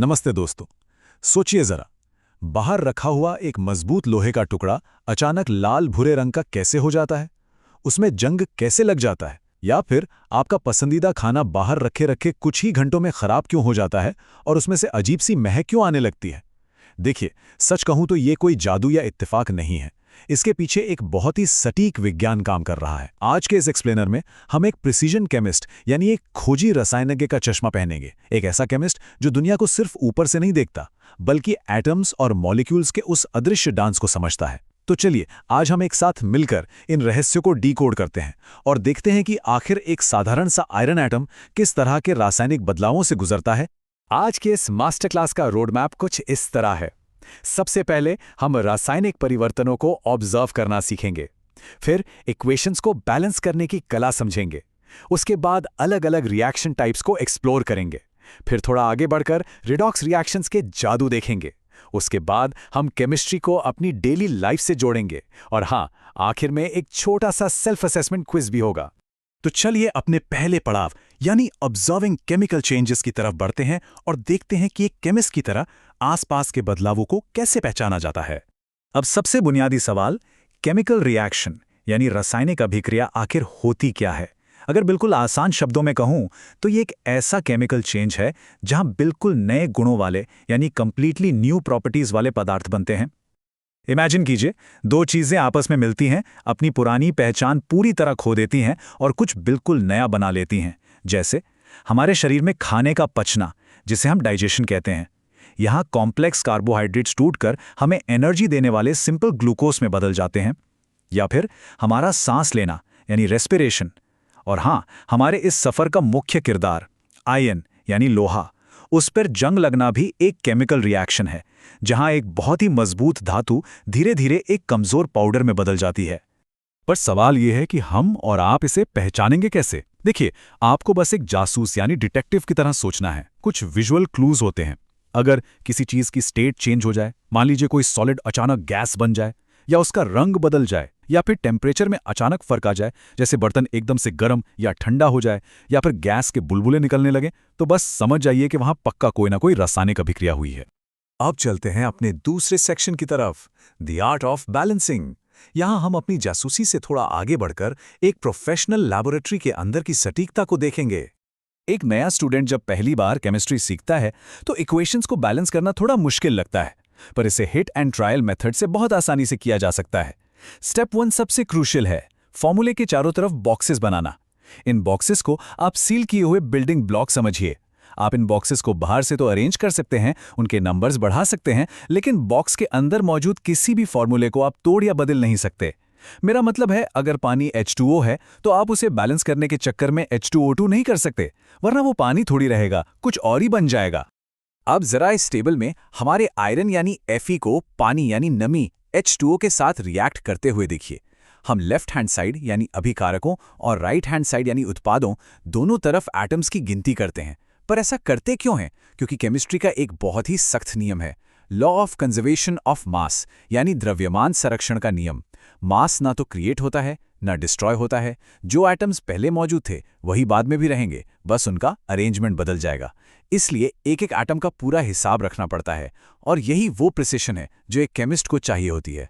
नमस्ते दोस्तों। सोचिए जरा, बाहर रखा हुआ एक मजबूत लोहे का टुकड़ा अचानक लाल भूरे रंग का कैसे हो जाता है? उसमें जंग कैसे लग जाता है? या फिर आपका पसंदीदा खाना बाहर रखे रखे कुछ ही घंटों में खराब क्यों हो जाता है और उसमें से अजीब सी महक क्यों आने लगती है? देखिए, सच कहूं तो ये कोई जादू या इत्तेफाक नहीं है। इसके पीछे एक बहुत ही सटीक विज्ञान काम कर रहा है। आज के इस एक्सप्लेनर में हम एक प्रिसीजन केमिस्ट यानी एक खोजी रसायनज्ञ का चश्मा पहनेंगे। एक ऐसा केमिस्ट जो दुनिया को सिर्फ ऊपर से नहीं देखता, बल्कि एटम्स और मॉलिक्यूल्स के उस अदृश्य डांस को समझता है। तो चलिए, आज हम एक साथ मिलकर इन रहस्यों को डीकोड करते हैं और देखते हैं कि आखिर एक साधारण सा आयरन एटम किस तरह के रासायनिक बदलावों से गुजरता है। आज के इस मास्टर क्लास का रोड मैप कुछ इस तरह है। सबसे पहले हम रासायनिक परिवर्तनों को ऑब्जर्व करना सीखेंगे, फिर इक्वेशंस को बैलेंस करने की कला समझेंगे, उसके बाद अलग अलग रिएक्शन टाइप्स को एक्सप्लोर करेंगे, फिर थोड़ा आगे बढ़कर रिडॉक्स रिएक्शंस के जादू देखेंगे, उसके बाद हम केमिस्ट्री को अपनी डेली लाइफ से जोड़ेंगे और हाँ, आखिर में एक छोटा सा सेल्फ असेसमेंट क्विज भी होगा। तो चलिए अपने पहले पड़ाव यानी ऑब्जर्विंग केमिकल चेंजेस की तरफ बढ़ते हैं और देखते हैं कि एक केमिस्ट की तरह आसपास के बदलावों को कैसे पहचाना जाता है। अब सबसे बुनियादी सवाल, केमिकल रिएक्शन यानी रासायनिक अभिक्रिया आखिर होती क्या है? अगर बिल्कुल आसान शब्दों में कहूं तो ये एक ऐसा केमिकल चेंज है जहां बिल्कुल नए गुणों वाले यानी कंप्लीटली न्यू प्रॉपर्टीज वाले पदार्थ बनते हैं। इमेजिन कीजिए, दो चीजें आपस में मिलती हैं, अपनी पुरानी पहचान पूरी तरह खो देती हैं और कुछ बिल्कुल नया बना लेती हैं। जैसे हमारे शरीर में खाने का पचना, जिसे हम डाइजेशन कहते हैं। यहाँ कॉम्प्लेक्स कार्बोहाइड्रेट्स टूटकर हमें एनर्जी देने वाले सिंपल ग्लूकोज में बदल जाते हैं। या फिर हमारा सांस लेना यानी रेस्पिरेशन। और हाँ, हमारे इस सफर का मुख्य किरदार आयन यानी लोहा, उस पर जंग लगना भी एक केमिकल रिएक्शन है, जहां एक बहुत ही मजबूत धातु धीरे धीरे एक कमजोर पाउडर में बदल जाती है। पर सवाल यह है कि हम और आप इसे पहचानेंगे कैसे? देखिए, आपको बस एक जासूस यानी डिटेक्टिव की तरह सोचना है। कुछ विजुअल क्लूज होते हैं। अगर किसी चीज की स्टेट चेंज हो जाए, मान लीजिए कोई सॉलिड अचानक गैस बन जाए, या उसका रंग बदल जाए, या फिर टेम्परेचर में अचानक फर्क आ जाए, जैसे बर्तन एकदम से गर्म या ठंडा हो जाए, या फिर गैस के बुलबुले निकलने लगे, तो बस समझ जाइए कि वहां पक्का कोई ना कोई रासायनिक अभिक्रिया हुई है। अब चलते हैं अपने दूसरे सेक्शन की तरफ, द आर्ट ऑफ बैलेंसिंग। यहां हम अपनी जासूसी से थोड़ा आगे बढ़कर एक प्रोफेशनल लैबोरेटरी के अंदर की सटीकता को देखेंगे। एक नया स्टूडेंट जब पहली बार केमिस्ट्री सीखता है तो इक्वेशंस को बैलेंस करना थोड़ा मुश्किल लगता है, पर इसे हिट एंड ट्रायल मेथड से बहुत आसानी से किया जा सकता है। स्टेप 1 सबसे क्रूशियल है, फॉर्मूले के चारों तरफ बॉक्सेस बनाना। इन बॉक्सेस को आप सील किए हुए बिल्डिंग ब्लॉक समझिए। आप इन बॉक्सेस को बाहर से तो अरेंज कर सकते हैं, उनके नंबर्स बढ़ा सकते हैं, लेकिन बॉक्स के अंदर मौजूद किसी भी फॉर्मूले को आप तोड़ या बदल नहीं सकते। मेरा मतलब है, अगर पानी H2O है तो आप उसे बैलेंस करने के चक्कर में H2O2 नहीं कर सकते, वरना वो पानी थोड़ी रहेगा, कुछ और ही बन जाएगा। अब जरा इस टेबल में हमारे आयरन यानी Fe को पानी यानी नमी H2O के साथ रिएक्ट करते हुए देखिए। हम लेफ्ट हैंड साइड यानी अभिकारकों और राइट हैंड साइड यानी उत्पादों, दोनों तरफ एटम्स की गिनती करते हैं। पर ऐसा करते क्यों हैं? क्योंकि केमिस्ट्री का एक बहुत ही सख्त नियम है, law of conservation of mass यानी द्रव्यमान संरक्षण का नियम। मास ना तो क्रिएट होता है ना डिस्ट्रॉय होता है। जो एटम्स पहले मौजूद थे वही बाद में भी रहेंगे, बस उनका अरेंजमेंट बदल जाएगा। इसलिए एक एक एटम का पूरा हिसाब रखना पड़ता है, और यही वो प्रिसिशन है जो एक केमिस्ट को चाहिए होती है।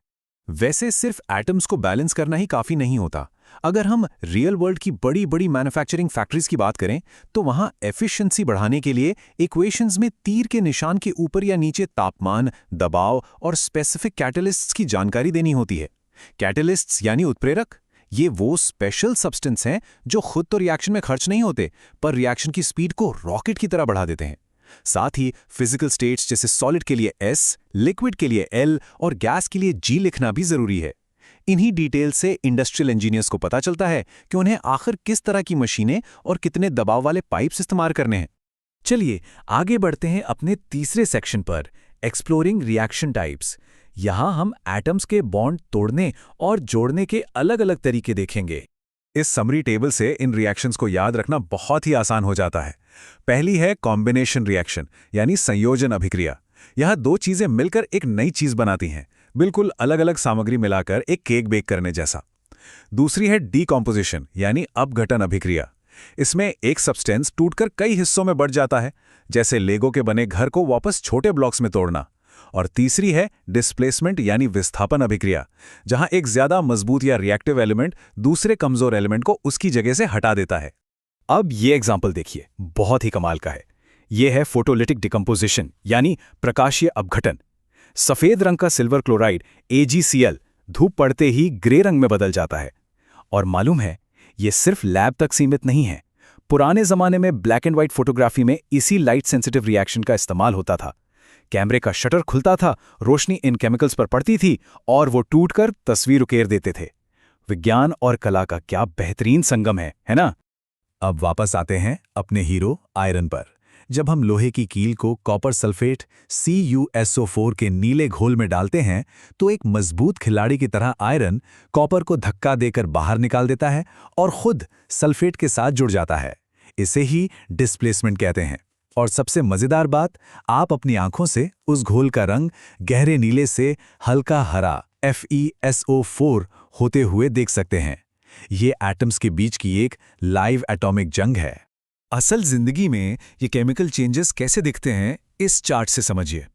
वैसे सिर्फ एटम्स को बैलेंस करना ही काफी नहीं होता। अगर हम रियल वर्ल्ड की बड़ी बड़ी मैन्युफैक्चरिंग फैक्ट्रीज की बात करें तो वहां एफिशिएंसी बढ़ाने के लिए इक्वेशंस में तीर के निशान के ऊपर या नीचे तापमान, दबाव और स्पेसिफिक कैटलिस्ट्स की जानकारी देनी होती है। कैटलिस्ट्स यानी उत्प्रेरक, ये वो स्पेशल सब्सटेंस हैं जो खुद तो रिएक्शन में खर्च नहीं होते, पर रिएक्शन की स्पीड को रॉकेट की तरह बढ़ा देते हैं। साथ ही फिजिकल स्टेट्स जैसे सॉलिड के लिए S, लिक्विड के लिए L और गैस के लिए G लिखना भी जरूरी है। इन्हीं डिटेल से इंडस्ट्रियल इंजीनियर्स को पता चलता है कि उन्हें आखिर किस तरह की मशीनें और कितने दबाव वाले पाइप्स इस्तेमाल करने हैं। चलिए आगे बढ़ते हैं अपने तीसरे सेक्शन पर, एक्सप्लोरिंग रिएक्शन टाइप्स। यहां हम एटम्स के बॉन्ड तोड़ने और जोड़ने के अलग अलग तरीके देखेंगे। इस समरी टेबल से इन रिएक्शंस को याद रखना बहुत ही आसान हो जाता है। पहली है कॉम्बिनेशन रिएक्शन यानी संयोजन अभिक्रिया। यह दो चीजें मिलकर एक नई चीज बनाती हैं, बिल्कुल अलग अलग सामग्री मिलाकर एक केक बेक करने जैसा। दूसरी है डीकॉम्पोजिशन यानी अपघटन अभिक्रिया। इसमें एक सब्सटेंस टूटकर कई हिस्सों में बढ़ जाता है, जैसे लेगो के बने घर को वापस छोटे ब्लॉक्स में तोड़ना। और तीसरी है डिस्प्लेसमेंट यानी विस्थापन अभिक्रिया, जहां एक ज्यादा मजबूत या रिएक्टिव एलिमेंट दूसरे कमजोर एलिमेंट को उसकी जगह से हटा देता है। अब ये एग्जाम्पल देखिए, बहुत ही कमाल का है। ये है फोटोलिटिक डिकम्पोजिशन यानी प्रकाशीय अपघटन। सफेद रंग का सिल्वर क्लोराइड AgCl धूप पड़ते ही ग्रे रंग में बदल जाता है। और मालूम है, ये सिर्फ लैब तक सीमित नहीं है। पुराने जमाने में ब्लैक एंड व्हाइट फोटोग्राफी में इसी लाइट सेंसिटिव रिएक्शन का इस्तेमाल होता था। कैमरे का शटर खुलता था, रोशनी इन केमिकल्स पर पड़ती थी और वो टूटकर तस्वीर उकेर देते थे। विज्ञान और कला का क्या बेहतरीन संगम है ना? अब वापस आते हैं अपने हीरो आयरन पर। जब हम लोहे की कील को कॉपर सल्फेट CuSO4 के नीले घोल में डालते हैं, तो एक मजबूत खिलाड़ी की तरह आयरन कॉपर को धक्का देकर बाहर निकाल देता है और खुद सल्फेट के साथ जुड़ जाता है। इसे ही डिस्प्लेसमेंट कहते हैं। और सबसे मजेदार बात, आप अपनी आंखों से उस घोल का रंग गहरे नीले से हल्का हरा FeSO4 होते हुए देख सकते हैं। ये एटम्स के बीच की एक लाइव एटॉमिक जंग है। असल जिंदगी में ये केमिकल चेंजेस कैसे दिखते हैं, इस चार्ट से समझिए।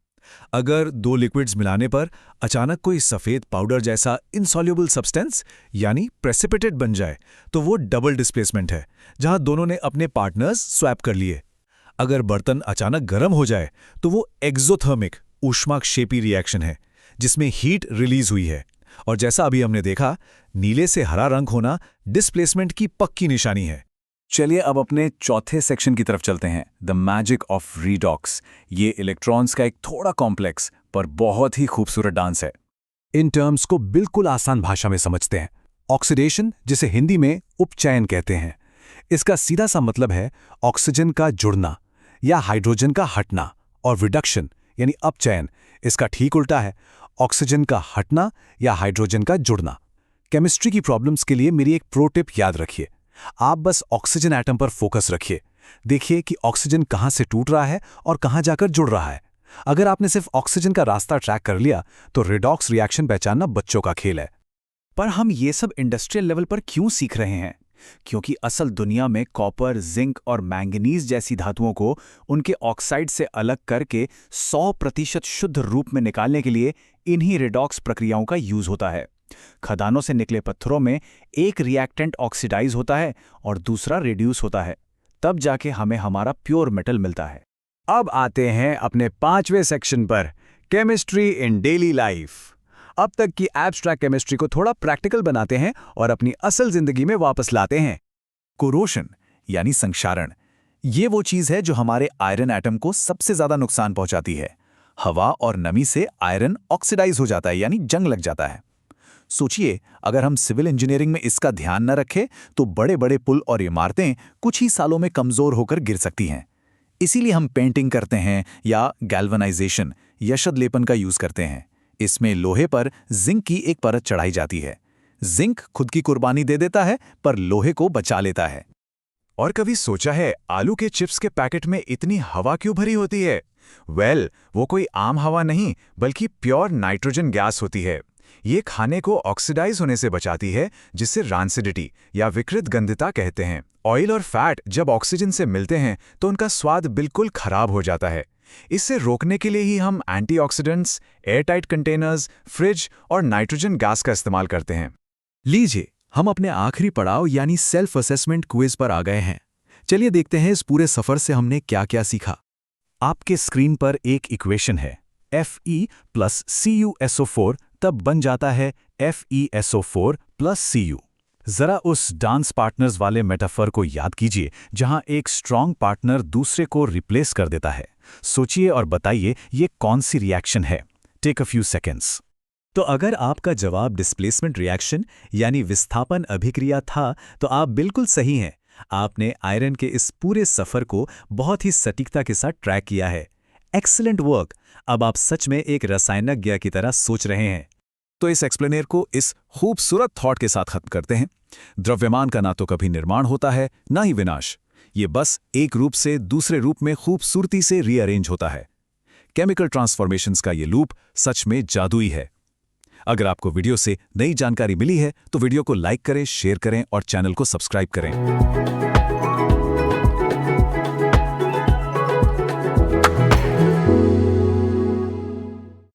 अगर दो लिक्विड्स मिलाने पर अचानक कोई सफेद पाउडर जैसा इनसॉल्युबल सब्सटेंस यानी प्रेसिपिटेट बन जाए, तो वो डबल डिस्प्लेसमेंट है, जहां दोनों ने अपने पार्टनर्स स्वैप कर लिए। अगर बर्तन अचानक गर्म हो जाए, तो वो एक्सोथर्मिक ऊष्माक्षेपी रिएक्शन है, जिसमें हीट रिलीज हुई है। और जैसा अभी हमने देखा, नीले से हरा रंग होना डिस्प्लेसमेंट की पक्की निशानी है। चलिए अब अपने चौथे सेक्शन की तरफ चलते हैं, द मैजिक ऑफ रीडॉक्स। ये इलेक्ट्रॉन्स का एक थोड़ा कॉम्प्लेक्स पर बहुत ही खूबसूरत डांस है। इन टर्म्स को बिल्कुल आसान भाषा में समझते हैं। ऑक्सीडेशन, जिसे हिंदी में उपचयन कहते हैं, इसका सीधा सा मतलब है ऑक्सीजन का जुड़ना या हाइड्रोजन का हटना। और रिडक्शन यानी अपचयन, इसका ठीक उल्टा है, ऑक्सीजन का हटना या हाइड्रोजन का जुड़ना। केमिस्ट्री की प्रॉब्लम्स के लिए मेरी एक प्रो टिप याद रखिए। आप बस ऑक्सीजन एटम पर फोकस रखिए। देखिए कि ऑक्सीजन कहां से टूट रहा है और कहां जाकर जुड़ रहा है। अगर आपने सिर्फ ऑक्सीजन का रास्ता ट्रैक कर लिया, तो रिडॉक्स रिएक्शन पहचानना बच्चों का खेल है। पर हम ये सब इंडस्ट्रियल लेवल पर क्यों सीख रहे हैं? क्योंकि असल दुनिया में कॉपर, जिंक और मैंगनीज जैसी धातुओं को उनके ऑक्साइड से अलग करके 100% शुद्ध रूप में निकालने के लिए इन्हीं रिडॉक्स प्रक्रियाओं का यूज होता है। खदानों से निकले पत्थरों में एक रिएक्टेंट ऑक्सीडाइज होता है और दूसरा रिड्यूस होता है, तब जाके हमें हमारा प्योर मेटल मिलता है। अब आते हैं अपने 5वें सेक्शन पर, केमिस्ट्री इन डेली लाइफ। अब तक की एब्स्ट्रैक्ट केमिस्ट्री को थोड़ा प्रैक्टिकल बनाते हैं और अपनी असल जिंदगी में वापस लाते हैं। कोरोशन यानी संक्षारण, ये वो चीज है जो हमारे आयरन एटम को सबसे ज्यादा नुकसान पहुंचाती है। हवा और नमी से आयरन ऑक्सीडाइज हो जाता है यानी जंग लग जाता है। सोचिए, अगर हम सिविल इंजीनियरिंग में इसका ध्यान न रखें, तो बड़े बड़े पुल और इमारतें कुछ ही सालों में कमजोर होकर गिर सकती हैं। इसीलिए हम पेंटिंग करते हैं या गैल्वनाइजेशन यशद लेपन का यूज करते हैं। इसमें लोहे पर जिंक की एक परत चढ़ाई जाती है। जिंक खुद की कुर्बानी दे देता है, पर लोहे को बचा लेता है। और कभी सोचा है आलू के चिप्स के पैकेट में इतनी हवा क्यों भरी होती है? वो कोई आम हवा नहीं, बल्कि प्योर नाइट्रोजन गैस होती है। ये खाने को ऑक्सीडाइज होने से बचाती है, जिससे रैंसिडिटी या विकृत गंधता कहते हैं। ऑयल और फैट जब ऑक्सीजन से मिलते हैं तो उनका स्वाद बिल्कुल खराब हो जाता है। इससे रोकने के लिए ही हम एंटीऑक्सीडेंट्स, एयरटाइट कंटेनर्स, फ्रिज और नाइट्रोजन गैस का इस्तेमाल करते हैं। लीजिए, हम अपने आखिरी पड़ाव यानी सेल्फ असेसमेंट क्विज पर आ गए हैं। चलिए देखते हैं इस पूरे सफर से हमने क्या क्या सीखा। आपके स्क्रीन पर एक इक्वेशन है, Fe प्लस CuSO4 तब बन जाता है FeSO4 प्लस Cu। जरा उस डांस पार्टनर्स वाले मेटाफर को याद कीजिए, जहां एक स्ट्रॉन्ग पार्टनर दूसरे को रिप्लेस कर देता है। सोचिए और बताइए ये कौन सी रिएक्शन है। Take a few seconds. तो अगर आपका जवाब डिस्प्लेसमेंट रिएक्शन यानी विस्थापन अभिक्रिया था, तो आप बिल्कुल सही हैं। आपने आयरन के इस पूरे सफर को बहुत ही सटीकता के साथ ट्रैक किया है। Excellent work. अब आप सच में एक रसायनज्ञ की तरह सोच रहे हैं। तो इस एक्सप्लेनेर को इस खूबसूरत थॉट के साथ खत्म करते हैं। द्रव्यमान का ना तो कभी निर्माण होता है, ना ही विनाश। ये बस एक रूप से दूसरे रूप में खूबसूरती से रीअरेंज होता है। केमिकल ट्रांसफॉर्मेशंस का ये लूप सच में जादुई है। अगर आपको वीडियो से नई जानकारी मिली है तो वीडियो को लाइक करें, शेयर करें और चैनल को सब्सक्राइब करें।